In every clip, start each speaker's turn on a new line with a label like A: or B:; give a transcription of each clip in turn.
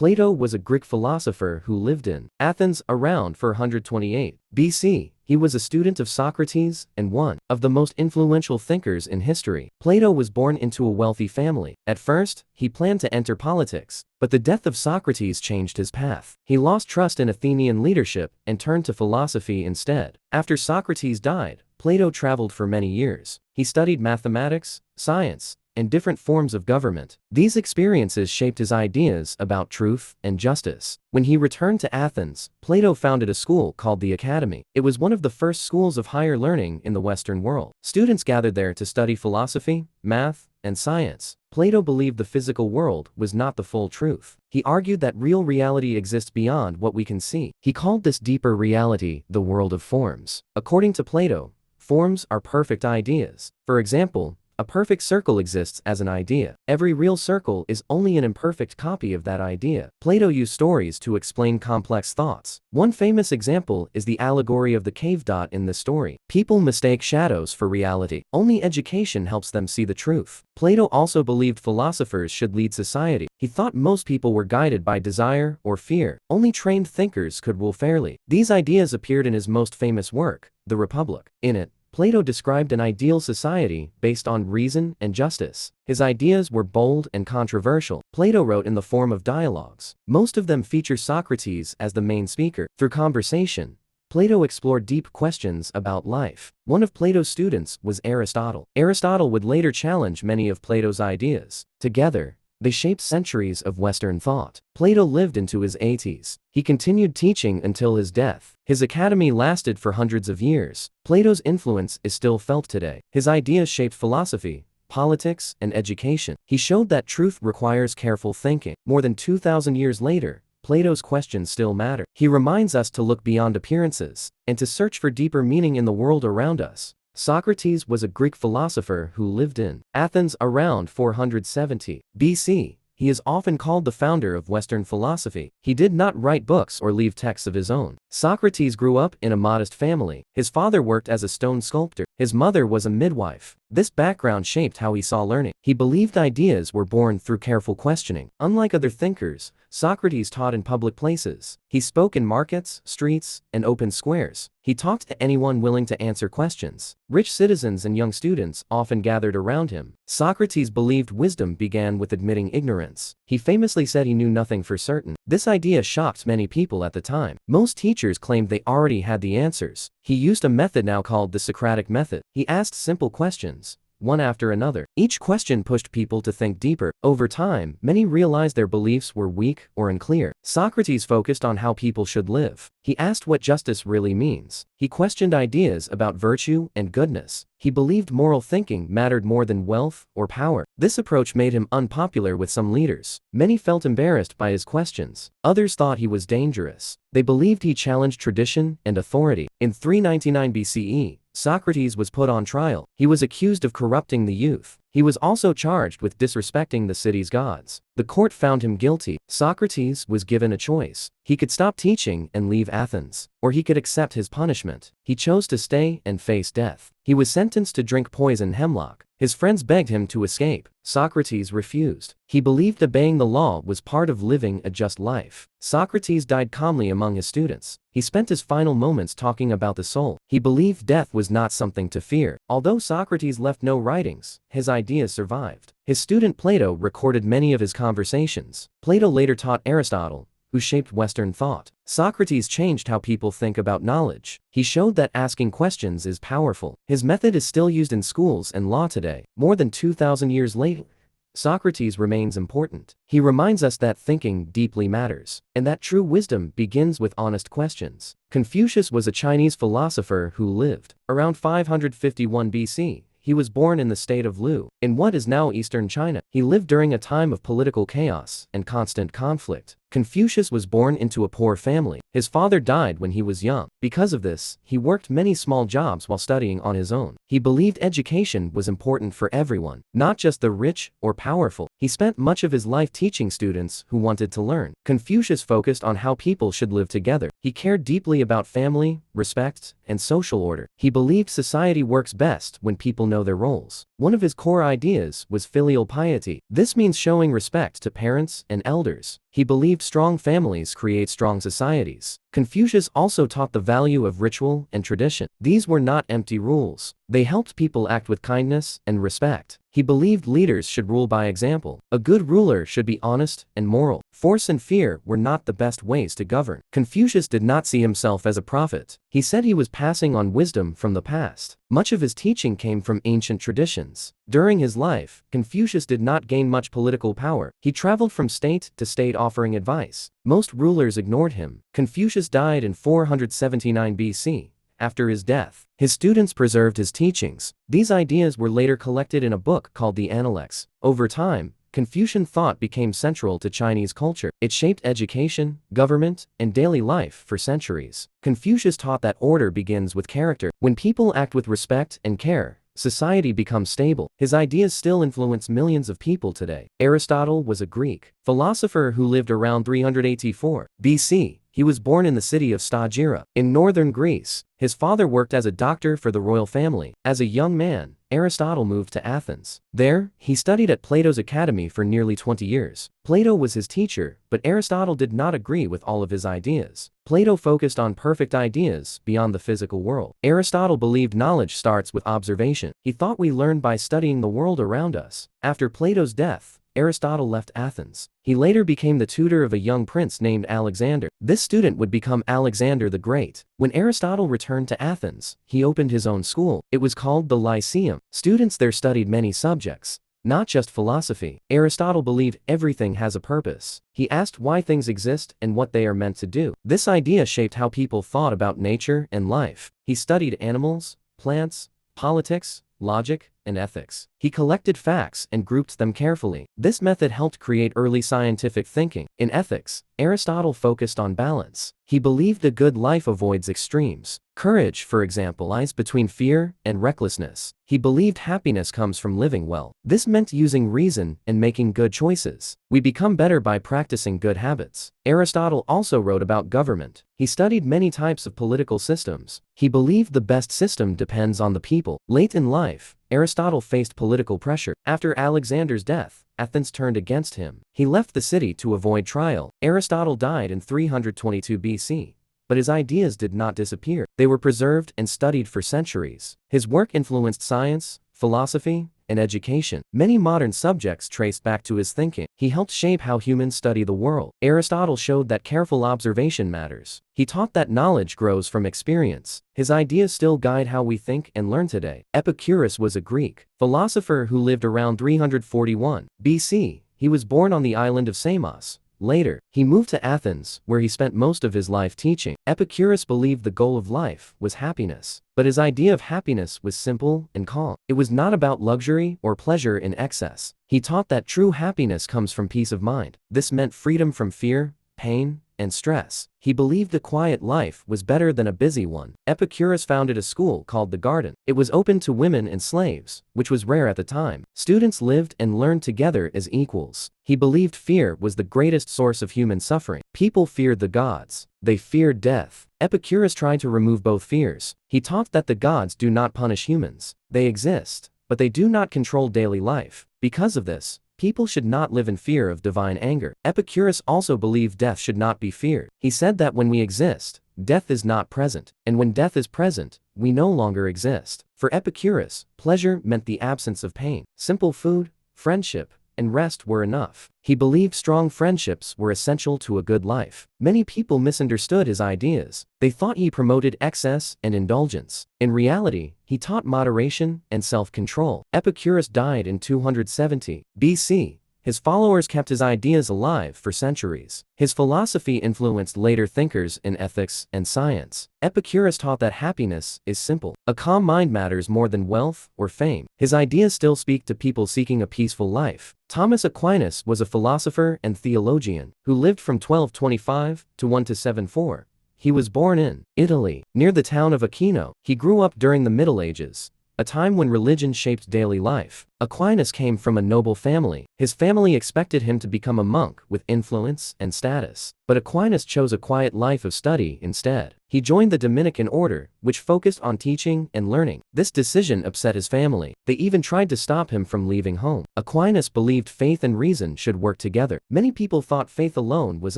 A: Plato was a Greek philosopher who lived in Athens around 428 BC. He was a student of Socrates and one of the most influential thinkers in history. Plato was born into a wealthy family. At first, he planned to enter politics, but the death of Socrates changed his path. He lost trust in Athenian leadership and turned to philosophy instead. After Socrates died, Plato traveled for many years. He studied mathematics, science, and different forms of government. These experiences shaped his ideas about truth and justice. When he returned to Athens, Plato founded a school called the Academy. It was one of the first schools of higher learning in the Western world. Students gathered there to study philosophy, math, and science. Plato believed the physical world was not the full truth. He argued that real reality exists beyond what we can see. He called this deeper reality the world of forms. According to Plato, forms are perfect ideas. For example, a perfect circle exists as an idea. Every real circle is only an imperfect copy of that idea. Plato used stories to explain complex thoughts. One famous example is the allegory of the cave dot in this story. People mistake shadows for reality. Only education helps them see the truth. Plato also believed philosophers should lead society. He thought most people were guided by desire or fear. Only trained thinkers could rule fairly. These ideas appeared in his most famous work, The Republic. In it, Plato described an ideal society based on reason and justice. His ideas were bold and controversial. Plato wrote in the form of dialogues. Most of them feature Socrates as the main speaker. Through conversation, Plato explored deep questions about life. One of Plato's students was Aristotle. Aristotle would later challenge many of Plato's ideas. Together, they shaped centuries of Western thought. Plato lived into his 80s. He continued teaching until his death. His academy lasted for hundreds of years. Plato's influence is still felt today. His ideas shaped philosophy, politics, and education. He showed that truth requires careful thinking. More than 2,000 years later, Plato's questions still matter. He reminds us to look beyond appearances and to search for deeper meaning in the world around us. Socrates was a Greek philosopher who lived in Athens around 470 BC. He is often called the founder of Western philosophy. He did not write books or leave texts of his own. Socrates grew up in a modest family. His father worked as a stone sculptor. His mother was a midwife. This background shaped how he saw learning. He believed ideas were born through careful questioning. Unlike other thinkers, Socrates taught in public places. He spoke in markets, streets, and open squares. He talked to anyone willing to answer questions. Rich citizens and young students often gathered around him. Socrates believed wisdom began with admitting ignorance. He famously said he knew nothing for certain. This idea shocked many people at the time. Most teachers claimed they already had the answers. He used a method now called the Socratic method. He asked simple questions, one after another. Each question pushed people to think deeper. Over time, many realized their beliefs were weak or unclear. Socrates focused on how people should live. He asked what justice really means. He questioned ideas about virtue and goodness. He believed moral thinking mattered more than wealth or power. This approach made him unpopular with some leaders. Many felt embarrassed by his questions. Others thought he was dangerous. They believed he challenged tradition and authority. In 399 BCE, Socrates was put on trial. He was accused of corrupting the youth. He was also charged with disrespecting the city's gods. The court found him guilty. Socrates was given a choice. He could stop teaching and leave Athens, or he could accept his punishment. He chose to stay and face death. He was sentenced to drink poison hemlock. His friends begged him to escape. Socrates refused. He believed obeying the law was part of living a just life. Socrates died calmly among his students. He spent his final moments talking about the soul. He believed death was not something to fear. Although Socrates left no writings, his ideas survived. His student Plato recorded many of his conversations. Plato later taught Aristotle, who shaped Western thought. Socrates changed how people think about knowledge. He showed that asking questions is powerful. His method is still used in schools and law today. More than 2,000 years later, Socrates remains important. He reminds us that thinking deeply matters, and that true wisdom begins with honest questions. Confucius was a Chinese philosopher who lived around 551 BC. He was born in the state of Lu, in what is now eastern China. He lived during a time of political chaos and constant conflict. Confucius was born into a poor family. His father died when he was young. Because of this, he worked many small jobs while studying on his own. He believed education was important for everyone, not just the rich or powerful. He spent much of his life teaching students who wanted to learn. Confucius focused on how people should live together. He cared deeply about family, respect, and social order. He believed society works best when people know their roles. One of his core ideas was filial piety. This means showing respect to parents and elders. He believed strong families create strong societies. Confucius also taught the value of ritual and tradition. These were not empty rules. They helped people act with kindness and respect. He believed leaders should rule by example. A good ruler should be honest and moral. Force and fear were not the best ways to govern. Confucius did not see himself as a prophet. He said he was passing on wisdom from the past. Much of his teaching came from ancient traditions. During his life, Confucius did not gain much political power. He traveled from state to state offering advice. Most rulers ignored him. Confucius died in 479 BC. After his death, his students preserved his teachings. These ideas were later collected in a book called the Analects. Over time, Confucian thought became central to Chinese culture. It shaped education, government, and daily life for centuries. Confucius taught that order begins with character. When people act with respect and care, society becomes stable. His ideas still influence millions of people today. Aristotle was a Greek philosopher who lived around 384 BC. He was born in the city of Stagira, in northern Greece. His father worked as a doctor for the royal family. As a young man, Aristotle moved to Athens. There, he studied at Plato's academy for nearly 20 years. Plato was his teacher, but Aristotle did not agree with all of his ideas. Plato focused on perfect ideas beyond the physical world. Aristotle believed knowledge starts with observation. He thought we learn by studying the world around us. After Plato's death, Aristotle left Athens. He later became the tutor of a young prince named Alexander. This student would become Alexander the Great. When Aristotle returned to Athens, he opened his own school. It was called the Lyceum. Students there studied many subjects, not just philosophy. Aristotle believed everything has a purpose. He asked why things exist and what they are meant to do. This idea shaped how people thought about nature and life. He studied animals, plants, politics, logic, and ethics. He collected facts and grouped them carefully. This method helped create early scientific thinking. In ethics, Aristotle focused on balance. He believed a good life avoids extremes. Courage, for example, lies between fear and recklessness. He believed happiness comes from living well. This meant using reason and making good choices. We become better by practicing good habits. Aristotle also wrote about government. He studied many types of political systems. He believed the best system depends on the people. Late in life, Aristotle faced political pressure. After Alexander's death, Athens turned against him. He left the city to avoid trial. Aristotle died in 322 BC. But his ideas did not disappear. They were preserved and studied for centuries. His work influenced science, philosophy, and education. Many modern subjects trace back to his thinking. He helped shape how humans study the world. Aristotle showed that careful observation matters. He taught that knowledge grows from experience. His ideas still guide how we think and learn today. Epicurus was a Greek philosopher who lived around 341 BC. He was born on the island of Samos. Later, he moved to Athens, where he spent most of his life teaching. Epicurus believed the goal of life was happiness, but his idea of happiness was simple and calm. It was not about luxury or pleasure in excess. He taught that true happiness comes from peace of mind. This meant freedom from fear, pain, and stress. He believed a quiet life was better than a busy one. Epicurus founded a school called the Garden. It was open to women and slaves, which was rare at the time. Students lived and learned together as equals. He believed fear was the greatest source of human suffering. People feared the gods. They feared death. Epicurus tried to remove both fears. He taught that the gods do not punish humans. They exist, but they do not control daily life. Because of this, people should not live in fear of divine anger. Epicurus also believed death should not be feared. He said that when we exist, death is not present, and when death is present, we no longer exist. For Epicurus, pleasure meant the absence of pain. Simple food, friendship, and rest were enough. He believed strong friendships were essential to a good life. Many people misunderstood his ideas. They thought he promoted excess and indulgence. In reality, he taught moderation and self-control. Epicurus died in 270 BC. His followers kept his ideas alive for centuries. His philosophy influenced later thinkers in ethics and science. Epicurus taught that happiness is simple. A calm mind matters more than wealth or fame. His ideas still speak to people seeking a peaceful life. Thomas Aquinas was a philosopher and theologian who lived from 1225 to 1274. He was born in Italy, near the town of Aquino. He grew up during the Middle Ages. a time when religion shaped daily life. Aquinas came from a noble family. His family expected him to become a monk with influence and status. But Aquinas chose a quiet life of study instead. He joined the Dominican order, which focused on teaching and learning. This decision upset his family. They even tried to stop him from leaving home. Aquinas believed faith and reason should work together. Many people thought faith alone was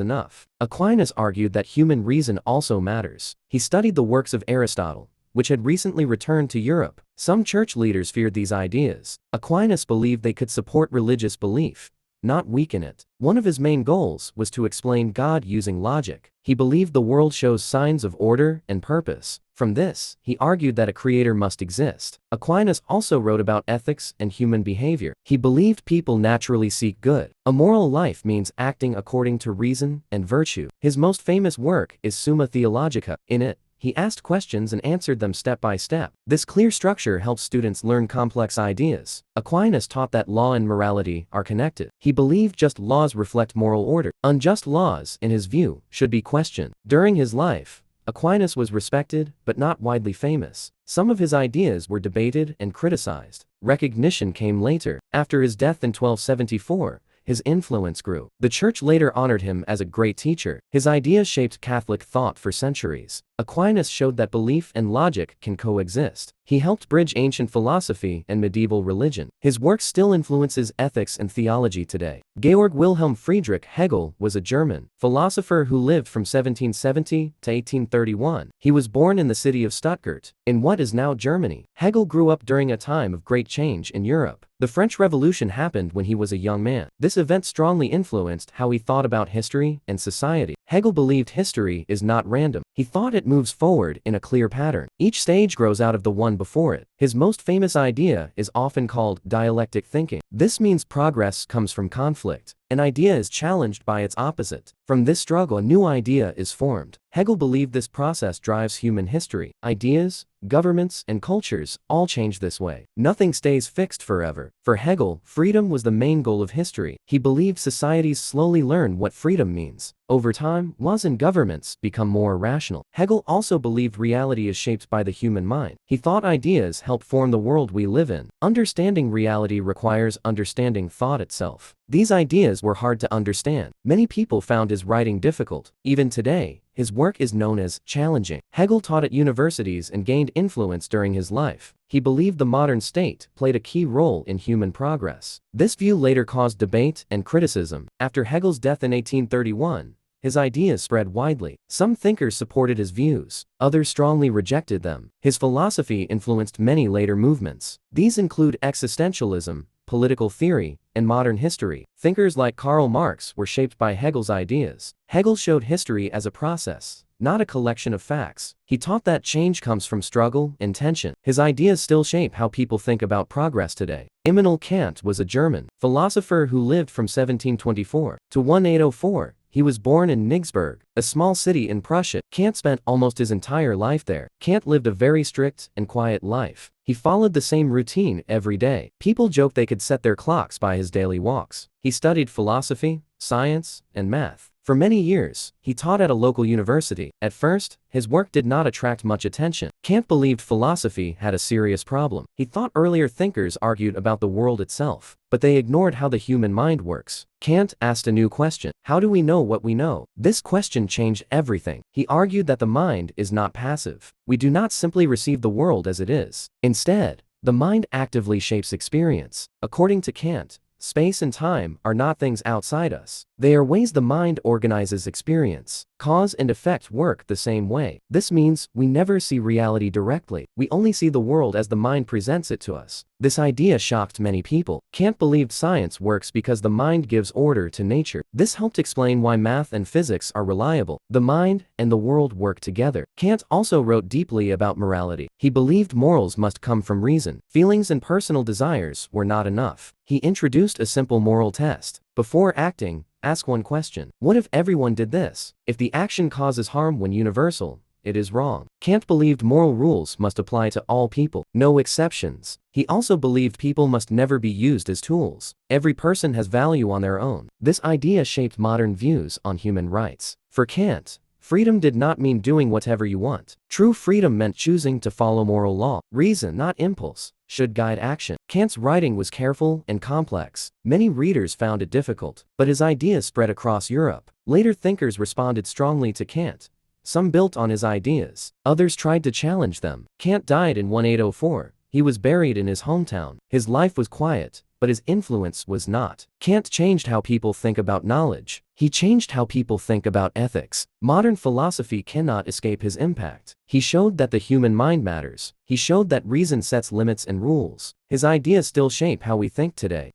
A: enough. Aquinas argued that human reason also matters. He studied the works of Aristotle, which had recently returned to Europe. Some church leaders feared these ideas. Aquinas believed they could support religious belief, not weaken it. One of his main goals was to explain God using logic. He believed the world shows signs of order and purpose. From this, he argued that a creator must exist. Aquinas also wrote about ethics and human behavior. He believed people naturally seek good. A moral life means acting according to reason and virtue. His most famous work is Summa Theologica. In it, he asked questions and answered them step by step. This clear structure helps students learn complex ideas. Aquinas taught that law and morality are connected. He believed just laws reflect moral order. Unjust laws, in his view, should be questioned. During his life, Aquinas was respected but not widely famous. Some of his ideas were debated and criticized. Recognition came later. After his death in 1274, his influence grew. The church later honored him as a great teacher. His ideas shaped Catholic thought for centuries. Aquinas showed that belief and logic can coexist. He helped bridge ancient philosophy and medieval religion. His work still influences ethics and theology today. Georg Wilhelm Friedrich Hegel was a German philosopher who lived from 1770 to 1831. He was born in the city of Stuttgart, in what is now Germany. Hegel grew up during a time of great change in Europe. The French Revolution happened when he was a young man. This event strongly influenced how he thought about history and society. Hegel believed history is not random. He thought it moves forward in a clear pattern. Each stage grows out of the one before it. His most famous idea is often called dialectic thinking. This means progress comes from conflict. An idea is challenged by its opposite. From this struggle, a new idea is formed. Hegel believed this process drives human history. Ideas, governments, and cultures all change this way. Nothing stays fixed forever. For Hegel, freedom was the main goal of history. He believed societies slowly learn what freedom means. Over time, laws and governments become more rational. Hegel also believed reality is shaped by the human mind. He thought ideas help form the world we live in. Understanding reality requires understanding thought itself. These ideas were hard to understand. Many people found his writing difficult. Even today, his work is known as challenging. Hegel taught at universities and gained influence during his life. He believed the modern state played a key role in human progress. This view later caused debate and criticism. After Hegel's death in 1831, his ideas spread widely. Some thinkers supported his views, others strongly rejected them. His philosophy influenced many later movements. These include existentialism, political theory, and modern history. Thinkers like Karl Marx were shaped by Hegel's ideas. Hegel showed history as a process, not a collection of facts. He taught that change comes from struggle and tension. His ideas still shape how people think about progress today. Immanuel Kant was a German philosopher who lived from 1724 to 1804. He was born in Niggsburg, a small city in Prussia. Kant spent almost his entire life there. Kant lived a very strict and quiet life. He followed the same routine every day. People joked they could set their clocks by his daily walks. He studied philosophy, science, and math. For many years, he taught at a local university. At first, his work did not attract much attention. Kant believed philosophy had a serious problem. He thought earlier thinkers argued about the world itself, but they ignored how the human mind works. Kant asked a new question: how do we know what we know? This question changed everything. He argued that the mind is not passive. We do not simply receive the world as it is. Instead, the mind actively shapes experience. According to Kant, space and time are not things outside us. They are ways the mind organizes experience. Cause and effect work the same way. This means we never see reality directly. We only see the world as the mind presents it to us. This idea shocked many people. Kant believed science works because the mind gives order to nature. This helped explain why math and physics are reliable. The mind and the world work together. Kant also wrote deeply about morality. He believed morals must come from reason. Feelings and personal desires were not enough. He introduced a simple moral test. Before acting, ask one question: what if everyone did this? If the action causes harm when universal, it is wrong. Kant believed moral rules must apply to all people, no exceptions. He also believed people must never be used as tools. Every person has value on their own. This idea shaped modern views on human rights. For Kant, Freedom did not mean doing whatever you want. True freedom meant choosing to follow moral law. Reason, not impulse, should guide action. Kant's writing was careful and complex. Many readers found it difficult, but his ideas spread across Europe. Later thinkers responded strongly to Kant. Some built on his ideas. Others tried to challenge them. Kant died in 1804. He was buried in his hometown. His life was quiet, but his influence was not. Kant changed how people think about knowledge. He changed how people think about ethics. Modern philosophy cannot escape his impact. He showed that the human mind matters. He showed that reason sets limits and rules. His ideas still shape how we think today.